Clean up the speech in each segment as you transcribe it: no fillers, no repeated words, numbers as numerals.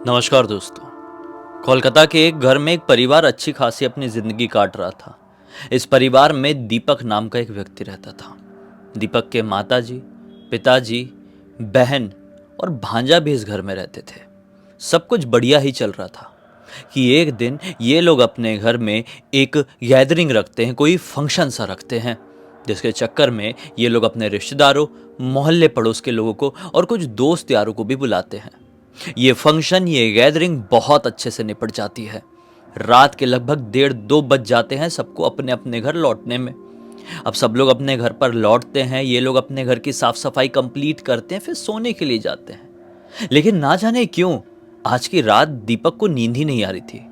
नमस्कार दोस्तों। कोलकाता के एक घर में एक परिवार अच्छी खासी अपनी जिंदगी काट रहा था। इस परिवार में दीपक नाम का एक व्यक्ति रहता था। दीपक के माताजी, पिताजी, बहन और भांजा भी इस घर में रहते थे। सब कुछ बढ़िया ही चल रहा था कि एक दिन ये लोग अपने घर में एक गैदरिंग रखते हैं, कोई फंक्शन सा रखते हैं, जिसके चक्कर में ये लोग अपने रिश्तेदारों, मोहल्ले पड़ोस के लोगों को और कुछ दोस्त यारों को भी बुलाते हैं। ये फंक्शन, ये गैदरिंग बहुत अच्छे से निपट जाती है। रात के लगभग 1:30-2 बज जाते हैं सबको अपने अपने घर लौटने में। अब सब लोग अपने घर पर लौटते हैं, ये लोग अपने घर की साफ सफाई कंप्लीट करते हैं, फिर सोने के लिए जाते हैं। लेकिन ना जाने क्यों आज की रात दीपक को नींद ही नहीं आ रही थी।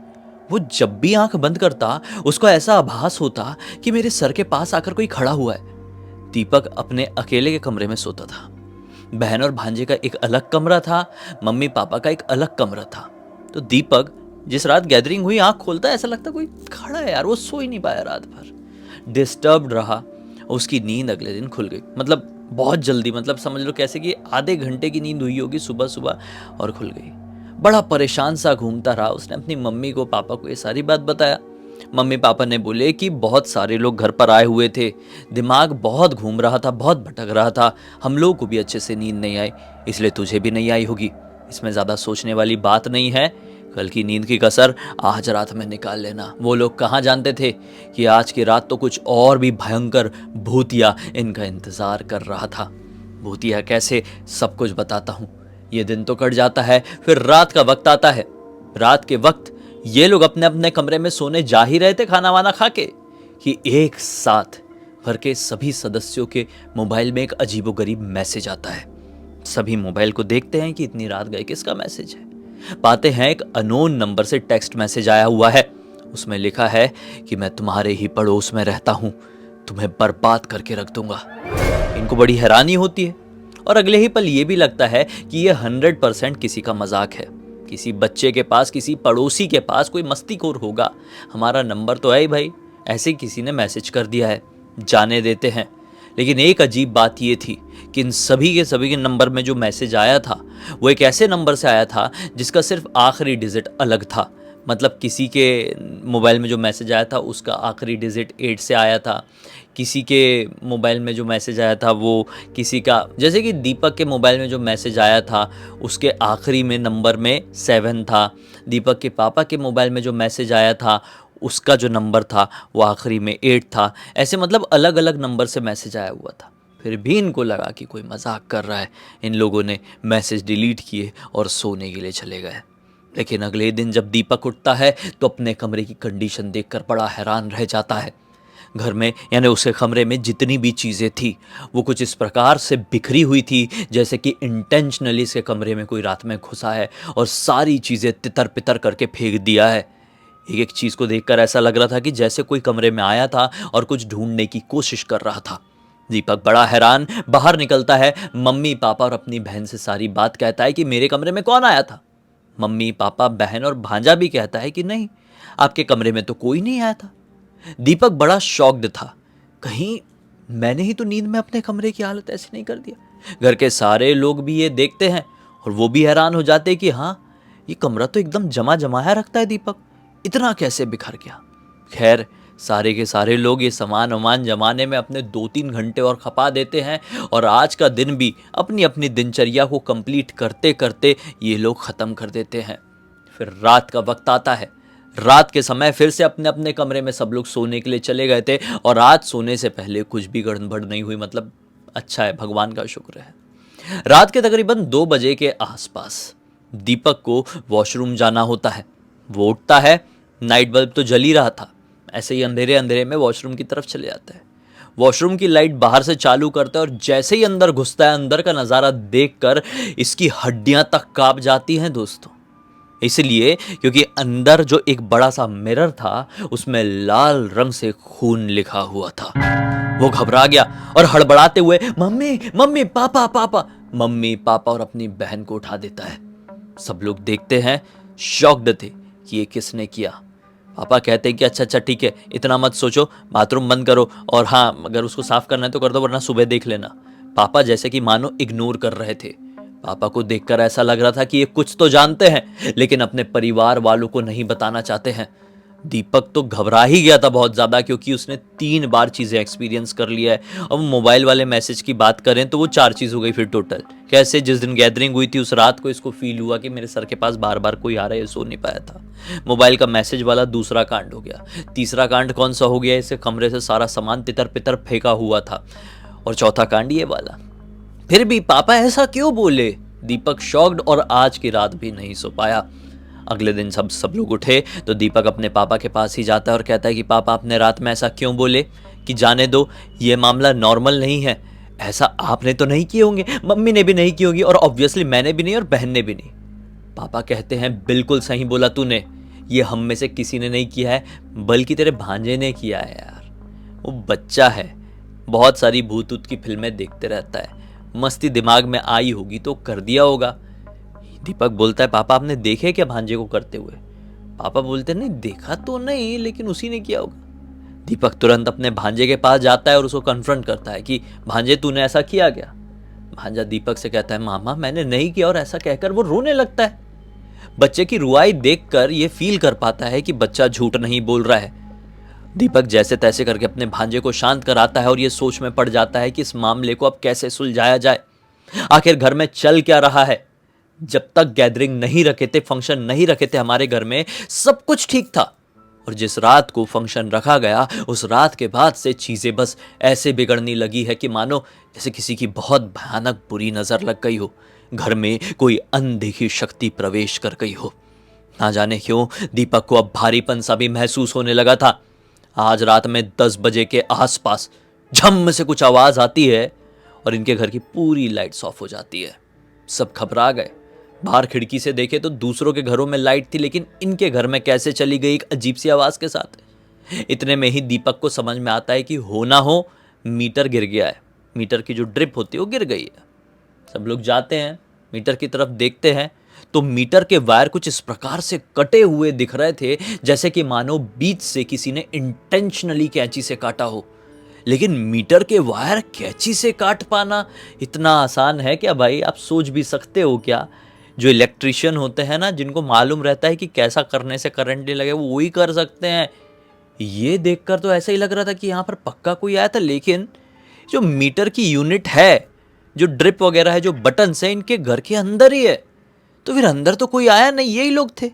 वो जब भी आंख बंद करता उसको ऐसा आभास होता कि मेरे सर के पास आकर कोई खड़ा हुआ है। दीपक अपने अकेले के कमरे में सोता था। बहन और भांजे का एक अलग कमरा था, मम्मी पापा का एक अलग कमरा था। तो दीपक जिस रात गैदरिंग हुई आंख खोलता है, ऐसा लगता कोई खड़ा है यार। वो सो ही नहीं पाया रात भर, डिस्टर्ब्ड रहा। उसकी नींद अगले दिन खुल गई, मतलब बहुत जल्दी, मतलब समझ लो कैसे कि आधे घंटे की नींद हुई होगी सुबह सुबह और खुल गई। बड़ा परेशान सा घूमता रहा। उसने अपनी मम्मी को, पापा को ये सारी बात बताया। मम्मी पापा ने बोले कि बहुत सारे लोग घर पर आए हुए थे, दिमाग बहुत घूम रहा था, बहुत भटक रहा था, हम लोगों को भी अच्छे से नींद नहीं आई, इसलिए तुझे भी नहीं आई होगी। इसमें ज़्यादा सोचने वाली बात नहीं है, कल की नींद की कसर आज रात में निकाल लेना। वो लोग कहाँ जानते थे कि आज की रात तो कुछ और भी भयंकर भूतिया इनका इंतज़ार कर रहा था। भूतिया कैसे, सब कुछ बताता हूँ। ये दिन तो कट जाता है, फिर रात का वक्त आता है। रात के वक्त ये लोग अपने अपने कमरे में सोने जा ही रहे थे खाना वाना खा के कि एक साथ घर के सभी सदस्यों के मोबाइल में एक अजीबोगरीब मैसेज आता है। सभी मोबाइल को देखते हैं कि इतनी रात गए, किसका मैसेज है। पाते हैं एक अननोन नंबर से टेक्स्ट मैसेज आया हुआ है। उसमें लिखा है कि मैं तुम्हारे ही पड़ोस में रहता हूं, तुम्हें बर्बाद करके रख दूंगा। इनको बड़ी हैरानी होती है और अगले ही पल ये भी लगता है कि यह 100% किसी का मजाक है। किसी बच्चे के पास, किसी पड़ोसी के पास कोई मस्तीखोर होगा। हमारा नंबर तो है ही भाई, ऐसे किसी ने मैसेज कर दिया है, जाने देते हैं। लेकिन एक अजीब बात ये थी कि इन सभी के नंबर में जो मैसेज आया था वो एक ऐसे नंबर से आया था जिसका सिर्फ आखिरी डिजिट अलग था। मतलब किसी के मोबाइल में जो मैसेज आया था उसका आखिरी डिजिट 8 से आया था, किसी के मोबाइल में जो मैसेज आया था वो किसी का, जैसे कि दीपक के मोबाइल में जो मैसेज आया था उसके आखिरी में नंबर में 7 था। दीपक के पापा के मोबाइल में जो मैसेज आया था उसका जो नंबर था वो आखिरी में 8 था। ऐसे मतलब अलग अलग नंबर से मैसेज आया हुआ था। फिर भी इनको लगा कि कोई मजाक कर रहा है। इन लोगों ने मैसेज डिलीट किए और सोने के लिए चले गए। लेकिन अगले दिन जब दीपक उठता है तो अपने कमरे की कंडीशन देखकर बड़ा हैरान रह जाता है। घर में, यानी उसके कमरे में जितनी भी चीज़ें थी वो कुछ इस प्रकार से बिखरी हुई थी जैसे कि इंटेंशनली इसके कमरे में कोई रात में घुसा है और सारी चीज़ें तितर पितर करके फेंक दिया है। एक एक चीज़ को देखकर ऐसा लग रहा था कि जैसे कोई कमरे में आया था और कुछ ढूंढने की कोशिश कर रहा था। दीपक बड़ा हैरान बाहर निकलता है, मम्मी पापा और अपनी बहन से सारी बात कहता है कि मेरे कमरे में कौन आया था। मम्मी पापा, बहन और भांजा भी कहता है कि नहीं, आपके कमरे में तो कोई नहीं आया था। दीपक बड़ा शॉक्ड था, कहीं मैंने ही तो नींद में अपने कमरे की हालत ऐसी नहीं कर दिया। घर के सारे लोग भी ये देखते हैं और वो भी हैरान हो जाते हैं कि हाँ, ये कमरा तो एकदम जमा जमाया रखता है दीपक, इतना कैसे बिखर गया। खैर, सारे के सारे लोग ये सामान वामान जमाने में अपने 2-3 घंटे और खपा देते हैं और आज का दिन भी अपनी अपनी दिनचर्या को कंप्लीट करते करते ये लोग ख़त्म कर देते हैं। फिर रात का वक्त आता है। रात के समय फिर से अपने अपने कमरे में सब लोग सोने के लिए चले गए थे और आज सोने से पहले कुछ भी गड़बड़ नहीं हुई, मतलब अच्छा है, भगवान का शुक्र है। रात के तकरीबन 2 बजे के आसपास दीपक को वॉशरूम जाना होता है। वो उठता है, नाइट बल्ब तो जल ही रहा था, ऐसे ही अंधेरे अंधेरे में वॉशरूम की तरफ चले जाता है। वॉशरूम की लाइट बाहर से चालू करता है और जैसे ही अंदर घुसता है, अंदर का नज़ारा देखकर इसकी हड्डियां तक कांप जाती हैं दोस्तों। इसलिए क्योंकि अंदर जो एक बड़ा सा मिरर था उसमें लाल रंग से खून लिखा हुआ था। वो घबरा गया और हड़बड़ाते हुए मम्मी मम्मी पापा पापा, मम्मी पापा और अपनी बहन को उठा देता है। सब लोग देखते हैं, शॉक्ड थे कि ये किसने किया। पापा कहते हैं कि अच्छा अच्छा ठीक है, इतना मत सोचो, बाथरूम बंद करो और हाँ, अगर उसको साफ करना है तो कर दो, वरना सुबह देख लेना। पापा जैसे कि मानो इग्नोर कर रहे थे। पापा को देखकर ऐसा लग रहा था कि ये कुछ तो जानते हैं लेकिन अपने परिवार वालों को नहीं बताना चाहते हैं। दीपक तो घबरा ही गया था बहुत ज्यादा, क्योंकि उसने 3 बार चीजें एक्सपीरियंस कर लिया है। अब मोबाइल वाले मैसेज की बात करें तो वो 4 चीज हो गई फिर टोटल। कैसे, जिस दिन गैदरिंग हुई थी उस रात को इसको फील हुआ कि मेरे सर के पास बार बार कोई आ रहा है, सो नहीं पाया था। मोबाइल का मैसेज वाला दूसरा कांड हो गया। तीसरा कांड कौन सा हो गया, इसे कमरे से सारा सामान तितर पितर फेंका हुआ था। और चौथा कांड ये वाला। फिर भी पापा ऐसा क्यों बोले, दीपक शॉक्ड और आज की रात भी नहीं सो पाया। अगले दिन सब लोग उठे तो दीपक अपने पापा के पास ही जाता है और कहता है कि पापा आपने रात में ऐसा क्यों बोले, कि जाने दो ये मामला नॉर्मल नहीं है, ऐसा आपने तो नहीं किए होंगे, मम्मी ने भी नहीं की होगी और ऑब्वियसली मैंने भी नहीं और बहन ने भी नहीं। पापा कहते हैं बिल्कुल सही बोला तूने, ये हम में से किसी ने नहीं किया है बल्कि तेरे भांजे ने किया है यार। वो बच्चा है, बहुत सारी भूत ऊत की फिल्में देखते रहता है, मस्ती दिमाग में आई होगी तो कर दिया होगा। दीपक बोलता है पापा आपने देखे क्या भांजे को करते हुए। पापा बोलते नहीं देखा तो नहीं, लेकिन उसी ने किया होगा। दीपक तुरंत अपने भांजे के पास जाता है और उसको कन्फ्रंट करता है कि भांजे तूने ऐसा किया क्या। भांजा दीपक से कहता है मामा मैंने नहीं किया, और ऐसा कहकर वो रोने लगता है। बच्चे की रुआई देखकर ये फील कर पाता है कि बच्चा झूठ नहीं बोल रहा है। दीपक जैसे तैसे करके अपने भांजे को शांत कराता है और ये सोच में पड़ जाता है कि इस मामले को अब कैसे सुलझाया जाए। आखिर घर में चल क्या रहा है। जब तक गैदरिंग नहीं रखे थे, फंक्शन नहीं रखे थे हमारे घर में, सब कुछ ठीक था। और जिस रात को फंक्शन रखा गया उस रात के बाद से चीजें बस ऐसे बिगड़ने लगी है कि मानो जैसे किसी की बहुत भयानक बुरी नजर लग गई हो, घर में कोई अनदेखी शक्ति प्रवेश कर गई हो। ना जाने क्यों दीपक को अब भारीपन सा भी महसूस होने लगा था। आज रात में 10 बजे के आसपास झम से कुछ आवाज आती है और इनके घर की पूरी लाइट्स ऑफ हो जाती है। सब घबरा गए। बाहर खिड़की से देखे तो दूसरों के घरों में लाइट थी, लेकिन इनके घर में कैसे चली गई एक अजीब सी आवाज के साथ। इतने में ही दीपक को समझ में आता है कि हो ना हो मीटर गिर गया है, मीटर की जो ड्रिप होती है वो गिर गई है। सब लोग जाते हैं मीटर की तरफ, देखते हैं तो मीटर के वायर कुछ इस प्रकार से कटे हुए दिख रहे थे जैसे कि मानो बीच से किसी ने इंटेंशनली कैंची से काटा हो। लेकिन मीटर के वायर कैंची से काट पाना इतना आसान है क्या भाई, आप सोच भी सकते हो क्या। जो इलेक्ट्रिशियन होते हैं ना, जिनको मालूम रहता है कि कैसा करने से करंट नहीं लगे, वो वही कर सकते हैं। ये देखकर तो ऐसा ही लग रहा था कि यहाँ पर पक्का कोई आया था, लेकिन जो मीटर की यूनिट है, जो ड्रिप वगैरह है, जो बटन है, इनके घर के अंदर ही है। तो फिर अंदर तो कोई आया नहीं, यही लोग थे।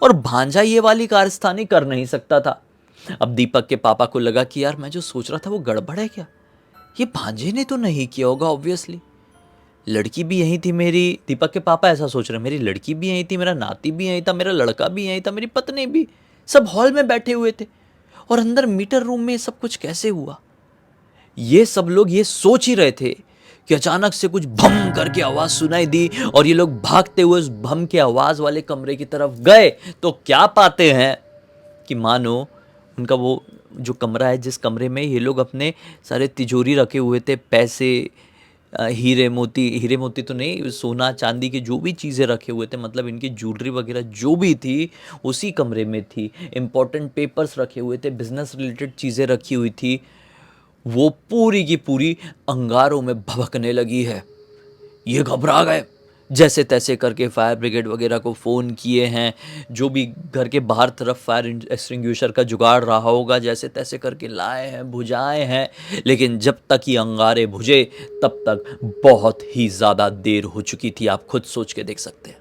और भांजा ये वाली कारस्तानी कर नहीं सकता था। अब दीपक के पापा को लगा कि यार मैं जो सोच रहा था वो गड़बड़ है क्या, ये भांजे ने तो नहीं किया होगा ऑब्वियसली। लड़की भी यही थी मेरी, दीपक के पापा ऐसा सोच रहे हैं, मेरी लड़की भी यही थी, मेरा नाती भी यही था, मेरा लड़का भी यही था, मेरी पत्नी भी, सब हॉल में बैठे हुए थे। और अंदर मीटर रूम में सब कुछ कैसे हुआ। ये सब लोग ये सोच ही रहे थे कि अचानक से कुछ भम करके आवाज सुनाई दी और ये लोग भागते हुए उस भम के आवाज वाले कमरे की तरफ गए तो क्या पाते हैं कि मानो उनका वो जो कमरा है, जिस कमरे में ये लोग अपने सारे तिजोरी रखे हुए थे, पैसे, हीरे मोती तो नहीं, सोना चांदी की जो भी चीज़ें रखे हुए थे, मतलब इनकी ज्वेलरी वगैरह जो भी थी उसी कमरे में थी। इम्पोर्टेंट पेपर्स रखे हुए थे, बिजनेस रिलेटेड चीज़ें रखी हुई थी, वो पूरी की पूरी अंगारों में भभकने लगी है। ये घबरा गए, जैसे तैसे करके फायर ब्रिगेड वगैरह को फ़ोन किए हैं, जो भी घर के बाहर तरफ फायर एक्सटिंग्विशर का जुगाड़ रहा होगा जैसे तैसे करके लाए हैं, बुझाए हैं। लेकिन जब तक ये अंगारे बुझे तब तक बहुत ही ज़्यादा देर हो चुकी थी। आप खुद सोच के देख सकते हैं।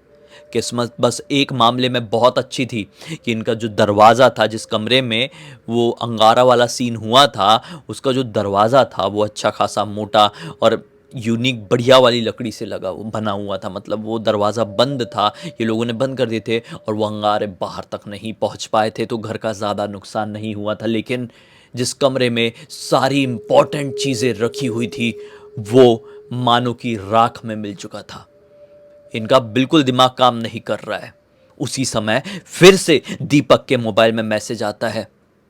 किस्मत बस एक मामले में बहुत अच्छी थी कि इनका जो दरवाज़ा था, जिस कमरे में वो अंगारा वाला सीन हुआ था, उसका जो दरवाज़ा था वो अच्छा खासा मोटा और यूनिक बढ़िया वाली लकड़ी से लगा बना हुआ था। मतलब वो दरवाज़ा बंद था, ये लोगों ने बंद कर दिए थे और वो अंगारे बाहर तक नहीं पहुंच पाए थे, तो घर का ज़्यादा नुकसान नहीं हुआ था। लेकिन जिस कमरे में सारी इंपॉर्टेंट चीज़ें रखी हुई थी वो मानो की राख में मिल चुका था। इनका बिल्कुल दिमाग काम नहीं कर रहा है। उसी समय फिर से दीपक के मोबाइल में मैसेज आता है,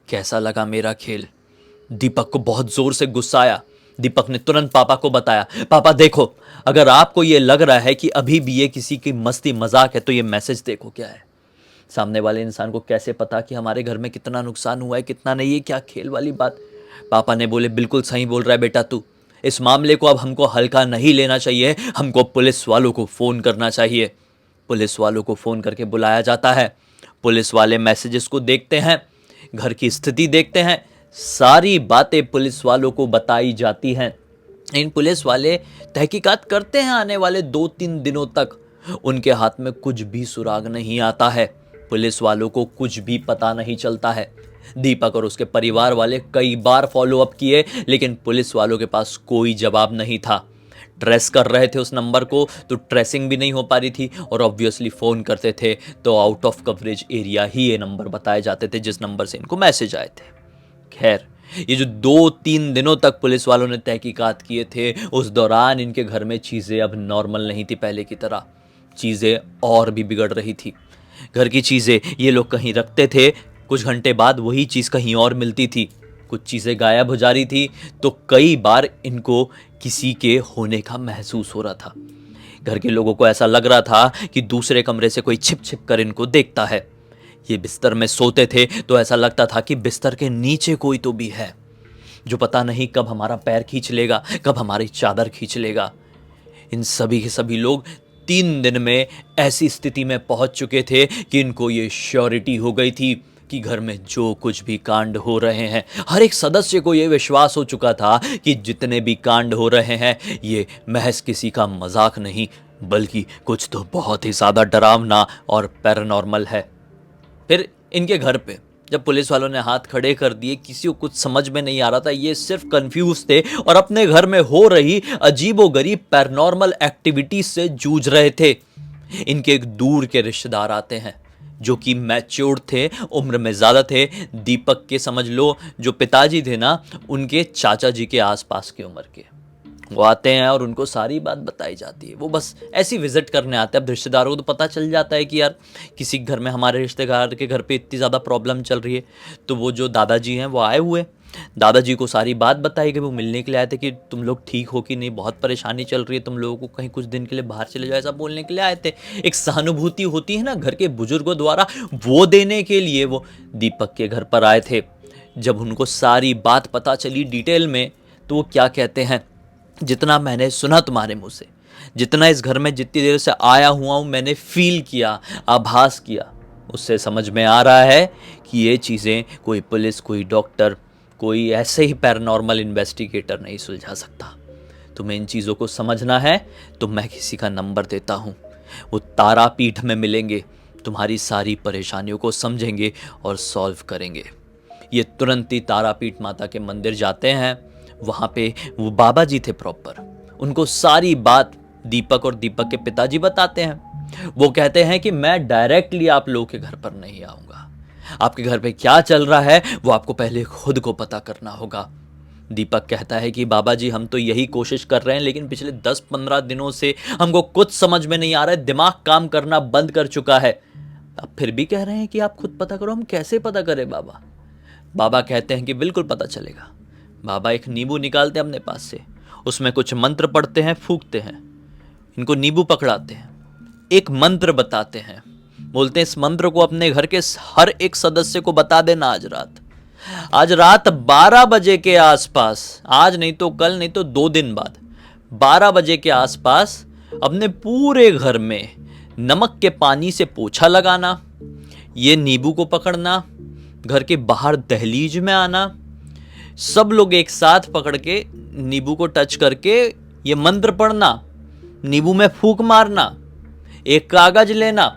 कैसा लगा मेरा खेल। दीपक को बहुत जोर से गुस्सा आया। दीपक ने तुरंत पापा को बताया, पापा देखो, अगर आपको ये लग रहा है कि अभी भी ये किसी की मस्ती मजाक है तो ये मैसेज देखो क्या है। सामने वाले इंसान को कैसे पता कि हमारे घर में कितना नुकसान हुआ है कितना नहीं, ये क्या खेल वाली बात। पापा ने बोले बिल्कुल सही बोल रहा है बेटा तू, इस मामले को अब हमको हल्का नहीं लेना चाहिए, हमको पुलिस वालों को फ़ोन करना चाहिए। पुलिस वालों को फ़ोन करके बुलाया जाता है। पुलिस वाले मैसेजेस को देखते हैं, घर की स्थिति देखते हैं, सारी बातें पुलिस वालों को बताई जाती हैं। इन पुलिस वाले तहकीकात करते हैं आने वाले 2-3 दिनों तक। उनके हाथ में कुछ भी सुराग नहीं आता है, पुलिस वालों को कुछ भी पता नहीं चलता है। दीपक और उसके परिवार वाले कई बार फॉलो अप किए, लेकिन पुलिस वालों के पास कोई जवाब नहीं था। ट्रेस कर रहे थे उस नंबर को तो ट्रेसिंग भी नहीं हो पा रही थी, और ऑब्वियसली फ़ोन करते थे तो आउट ऑफ कवरेज एरिया ही ये नंबर बताए जाते थे जिस नंबर से इनको मैसेज आए थे। खैर, ये जो 2-3 दिनों तक पुलिस वालों ने तहकीकात किए थे, उस दौरान इनके घर में चीज़ें अब नॉर्मल नहीं थी पहले की तरह। चीज़ें और भी बिगड़ रही थी। घर की चीज़ें ये लोग कहीं रखते थे, कुछ घंटे बाद वही चीज़ कहीं और मिलती थी। कुछ चीज़ें गायब हो जा रही थी, तो कई बार इनको किसी के होने का महसूस हो रहा था। घर के लोगों को ऐसा लग रहा था कि दूसरे कमरे से कोई छिप छिप कर इनको देखता है। ये बिस्तर में सोते थे तो ऐसा लगता था कि बिस्तर के नीचे कोई तो भी है, जो पता नहीं कब हमारा पैर खींच लेगा, कब हमारी चादर खींच लेगा। इन सभी के सभी लोग 3 दिन में ऐसी स्थिति में पहुंच चुके थे कि इनको ये श्योरिटी हो गई थी कि घर में जो कुछ भी कांड हो रहे हैं, हर एक सदस्य को ये विश्वास हो चुका था कि जितने भी कांड हो रहे हैं ये महज किसी का मजाक नहीं, बल्कि कुछ तो बहुत ही ज़्यादा डरावना और पैरानॉर्मल है। फिर इनके घर पे जब पुलिस वालों ने हाथ खड़े कर दिए, किसी को कुछ समझ में नहीं आ रहा था, ये सिर्फ कंफ्यूज थे और अपने घर में हो रही अजीबोगरीब पैरानॉर्मल एक्टिविटीज से जूझ रहे थे। इनके एक दूर के रिश्तेदार आते हैं जो कि मैच्योर्ड थे, उम्र में ज़्यादा थे। दीपक के समझ लो जो पिताजी थे ना, उनके चाचा जी के आसपास की उम्र के। वो आते हैं और उनको सारी बात बताई जाती है। वो बस ऐसी विजिट करने आते हैं। अब रिश्तेदारों को तो पता चल जाता है कि यार किसी घर में, हमारे रिश्तेदार के घर पे इतनी ज़्यादा प्रॉब्लम चल रही है। तो वो जो दादाजी हैं वो आए हुए, दादाजी को सारी बात बताई कि वो मिलने के लिए आए थे कि तुम लोग ठीक हो कि नहीं, बहुत परेशानी चल रही है, तुम लोगों को कहीं कुछ दिन के लिए बाहर चले जाओ, ऐसा बोलने के लिए आए थे। एक सहानुभूति होती है ना घर के बुजुर्गों द्वारा, वो देने के लिए वो दीपक के घर पर आए थे। जब उनको सारी बात पता चली डिटेल में, तो वो क्या कहते हैं, जितना मैंने सुना तुम्हारे मुंह से, जितना इस घर में जितनी देर से आया हुआ हूँ मैंने फील किया, आभास किया, उससे समझ में आ रहा है कि ये चीज़ें कोई पुलिस, कोई डॉक्टर, कोई ऐसे ही पैरानॉर्मल इन्वेस्टिगेटर नहीं सुलझा सकता। तुम्हें इन चीज़ों को समझना है तो मैं किसी का नंबर देता हूँ, वो तारापीठ में मिलेंगे, तुम्हारी सारी परेशानियों को समझेंगे और सॉल्व करेंगे। ये तुरंत ही तारापीठ माता के मंदिर जाते हैं। वहाँ पे वो बाबा जी थे प्रॉपर, उनको सारी बात दीपक और दीपक के पिताजी बताते हैं। वो कहते हैं कि मैं डायरेक्टली आप लोगों के घर पर नहीं आऊँगा, आपके घर पे क्या चल रहा है वो आपको पहले खुद को पता करना होगा। दीपक कहता है कि बाबा जी हम तो यही कोशिश कर रहे हैं, लेकिन पिछले 10-15 दिनों से हमको कुछ समझ में नहीं आ रहा है, दिमाग काम करना बंद कर चुका है। अब फिर भी कह रहे हैं कि आप खुद पता करो। हम कैसे पता करें बाबा? बाबा कहते हैं कि बिल्कुल पता चलेगा। बाबा एक नींबू निकालते हैं अपने पास से, उसमें कुछ मंत्र पढ़ते हैं, फूंकते हैं, इनको नींबू पकड़ाते हैं, एक मंत्र बताते हैं, बोलते हैं इस मंत्र को अपने घर के हर एक सदस्य को बता देना आज रात 12 बजे के आसपास, आज नहीं तो कल, नहीं तो 2 दिन बाद 12 बजे के आसपास अपने पूरे घर में नमक के पानी से पोछा लगाना, ये नींबू को पकड़ना, घर के बाहर दहलीज में आना, सब लोग एक साथ पकड़ के नींबू को टच करके ये मंत्र पढ़ना, नींबू में फूंक मारना, एक कागज लेना,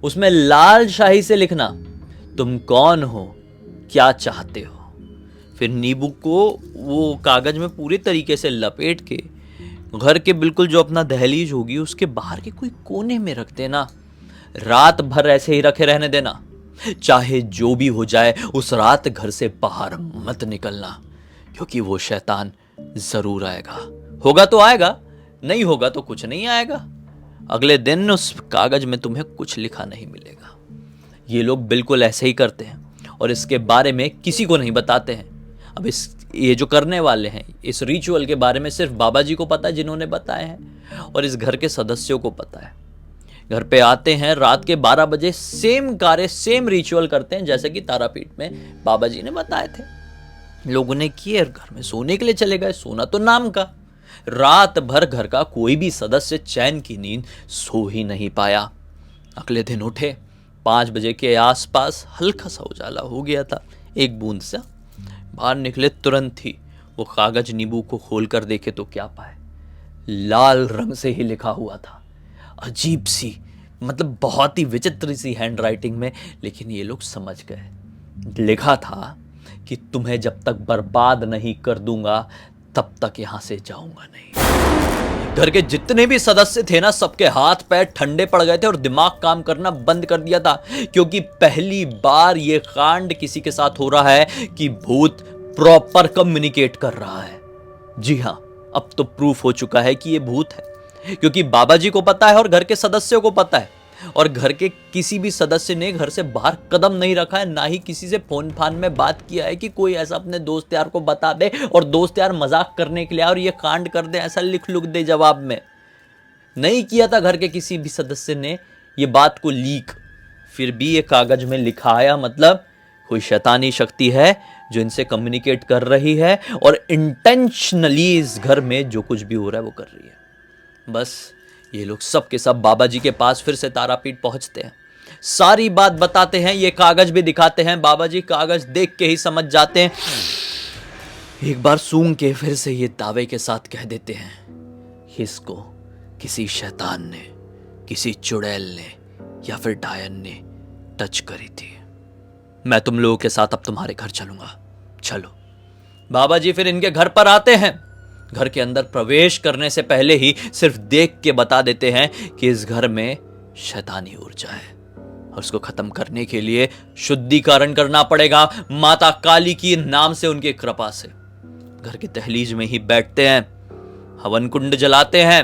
उसमें लाल शाही से लिखना तुम कौन हो, क्या चाहते हो। फिर नींबू को वो कागज में पूरी तरीके से लपेट के घर के बिल्कुल जो अपना दहलीज होगी उसके बाहर के कोई कोने में रख देना। रात भर ऐसे ही रखे रहने देना, चाहे जो भी हो जाए उस रात घर से बाहर मत निकलना, क्योंकि वो शैतान जरूर आएगा। होगा तो आएगा, नहीं होगा तो कुछ नहीं आएगा। अगले दिन उस कागज में तुम्हें कुछ लिखा नहीं मिलेगा। ये लोग बिल्कुल ऐसे ही करते हैं और इसके बारे में किसी को नहीं बताते हैं। अब ये जो करने वाले हैं इस रिचुअल के बारे में सिर्फ बाबा जी को पता है जिन्होंने बताए हैं, और इस घर के सदस्यों को पता है। घर पे आते हैं रात के 12 बजे, सेम कार्य, सेम रिचुअल करते हैं जैसे कि तारापीठ में बाबा जी ने बताए थे। लोगों ने किए और घर में सोने के लिए चले गए। सोना तो नाम का। रात भर घर का कोई भी सदस्य चैन की नींद सो ही नहीं पाया। अगले दिन उठे, 5 बजे के आसपास हल्का सा उजाला हो गया था, एक बूंद सा। बाहर निकले, तुरंत ही वो कागज नींबू को खोल कर देखे तो क्या पाए, लाल रंग से ही लिखा हुआ था, अजीब सी, मतलब बहुत ही विचित्र सी हैंड राइटिंग में, लेकिन ये लोग समझ गए। लिखा था कि तुम्हें जब तक बर्बाद नहीं कर दूंगा तब तक यहां से जाऊंगा नहीं। घर के जितने भी सदस्य थे ना, सबके हाथ पैर ठंडे पड़ गए थे और दिमाग काम करना बंद कर दिया था, क्योंकि पहली बार ये कांड किसी के साथ हो रहा है कि भूत प्रॉपर कम्युनिकेट कर रहा है। जी हां, अब तो प्रूफ हो चुका है कि ये भूत है, क्योंकि बाबा जी को पता है और घर के सदस्यों को पता है, और घर के किसी भी सदस्य ने घर से बाहर कदम नहीं रखा है, ना ही किसी से फोन फान में बात किया है कि कोई ऐसा अपने दोस्त यार को बता दे और दोस्त यार मजाक करने के लिए और ये कांड कर दे, ऐसा लिख लुक दे जवाब में। नहीं किया था घर के किसी भी सदस्य ने ये बात को लीक। फिर भी ये कागज में लिखा आया, मतलब कोई शैतानी शक्ति है जो इनसे कम्युनिकेट कर रही है और इंटेंशनली इस घर में जो कुछ भी हो रहा है वो कर रही है। बस ये लोग सब के सब बाबा जी के पास फिर से तारापीठ पहुंचते हैं, सारी बात बताते हैं, ये कागज भी दिखाते हैं। बाबा जी कागज देख के ही समझ जाते हैं। एक बार सूंघ के फिर से ये दावे के साथ कह देते हैं, इसको किसी शैतान ने, किसी चुड़ैल ने या फिर डायन ने टच करी थी। मैं तुम लोगों के साथ अब तुम्हारे घर चलूंगा, चलो। बाबा जी फिर इनके घर पर आते हैं। घर के अंदर प्रवेश करने से पहले ही सिर्फ देख के बता देते हैं कि इस घर में शैतानी ऊर्जा है और उसको खत्म करने के लिए शुद्धिकरण करना पड़ेगा माता काली की नाम से, उनकी कृपा से। घर की दहलीज में ही बैठते हैं, हवन कुंड जलाते हैं,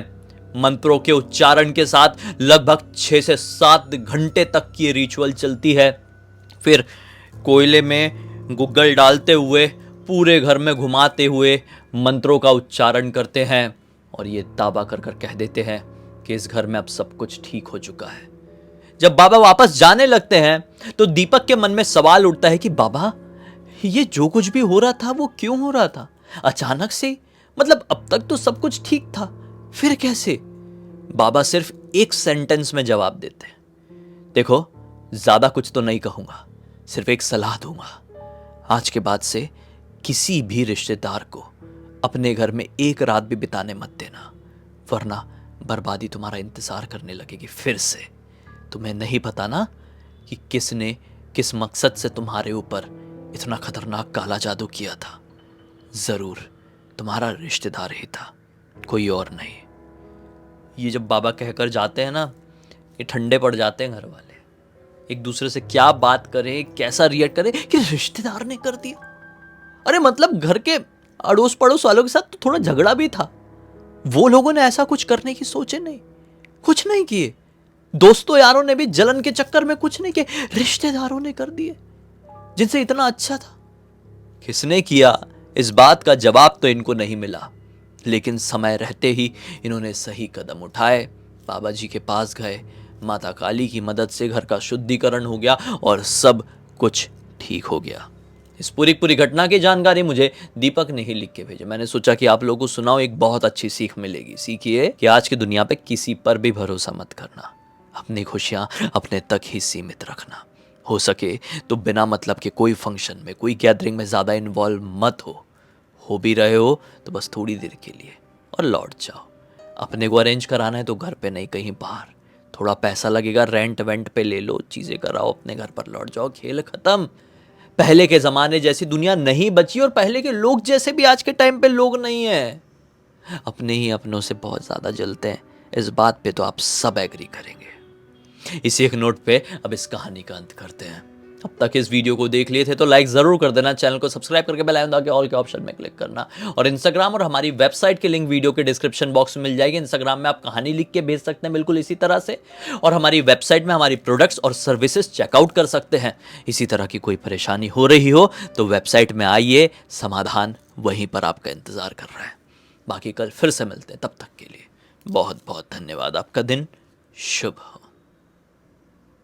मंत्रों के उच्चारण के साथ लगभग 6 से 7 घंटे तक की रिचुअल चलती है। फिर कोयले में गुग्गल डालते हुए, पूरे घर में घुमाते हुए मंत्रों का उच्चारण करते हैं और ये दावा कर कर कह देते हैं कि इस घर में अब सब कुछ ठीक हो चुका है। जब बाबा वापस जाने लगते हैं तो दीपक के मन में सवाल उठता है कि बाबा, ये जो कुछ भी हो रहा था वो क्यों हो रहा था अचानक से? मतलब अब तक तो सब कुछ ठीक था, फिर कैसे? बाबा सिर्फ एक सेंटेंस में जवाब देते हैं, देखो ज्यादा कुछ तो नहीं कहूंगा, सिर्फ एक सलाह दूंगा, आज के बाद से किसी भी रिश्तेदार को अपने घर में एक रात भी बिताने मत देना, वरना बर्बादी तुम्हारा इंतजार करने लगेगी फिर से। तुम्हें नहीं पता ना कि किसने किस मकसद से तुम्हारे ऊपर इतना खतरनाक काला जादू किया था। जरूर तुम्हारा रिश्तेदार ही था, कोई और नहीं। ये जब बाबा कहकर जाते हैं ना, ये ठंडे पड़ जाते हैं घर वाले, एक दूसरे से क्या बात करें, कैसा रिएक्ट करें कि रिश्तेदार ने कर दिया। अरे मतलब घर के अड़ोस पड़ोस वालों के साथ तो थोड़ा झगड़ा भी था, वो लोगों ने ऐसा कुछ करने की सोचे नहीं, कुछ नहीं किए। दोस्तों यारों ने भी जलन के चक्कर में कुछ नहीं किए, रिश्तेदारों ने कर दिए जिनसे इतना अच्छा था। किसने किया, इस बात का जवाब तो इनको नहीं मिला, लेकिन समय रहते ही इन्होंने सही कदम उठाए, बाबा जी के पास गए, माता काली की मदद से घर का शुद्धिकरण हो गया और सब कुछ ठीक हो गया। इस पूरी घटना की जानकारी मुझे दीपक ने ही लिख के भेजा। मैंने सोचा कि आप लोगों को सुनाओ, एक बहुत अच्छी सीख मिलेगी। सीखिए कि आज की दुनिया पे किसी पर भी भरोसा मत करना, अपनी खुशियां अपने तक ही सीमित रखना, हो सके तो बिना मतलब के कोई फंक्शन में, कोई गैदरिंग में ज़्यादा इन्वॉल्व मत हो भी रहे हो तो बस थोड़ी देर के लिए और लौट जाओ। अपने को अरेंज कराना है तो घर पे नहीं, कहीं बाहर, थोड़ा पैसा लगेगा, रेंट वेंट पे ले लो, चीज़ें कराओ, अपने घर पर लौट जाओ, खेल खत्म। पहले के ज़माने जैसी दुनिया नहीं बची और पहले के लोग जैसे भी आज के टाइम पे लोग नहीं हैं, अपने ही अपनों से बहुत ज़्यादा जलते हैं। इस बात पे तो आप सब एग्री करेंगे। इसी एक नोट पे अब इस कहानी का अंत करते हैं। अब तक इस वीडियो को देख लिए थे तो लाइक जरूर कर देना, चैनल को सब्सक्राइब करके बेल आइकन दबा के ऑल के ऑप्शन में क्लिक करना, और इंस्टाग्राम और हमारी वेबसाइट की लिंक वीडियो के डिस्क्रिप्शन बॉक्स में मिल जाएगी। इंस्टाग्राम में आप कहानी लिख के भेज सकते हैं बिल्कुल इसी तरह से, और हमारी वेबसाइट में हमारी प्रोडक्ट्स और सर्विसेज चेकआउट कर सकते हैं। इसी तरह की कोई परेशानी हो रही हो तो वेबसाइट में आइए, समाधान वहीं पर आपका इंतजार कर रहा है। बाकी कल फिर से मिलते हैं, तब तक के लिए बहुत बहुत धन्यवाद। आपका दिन शुभ हो।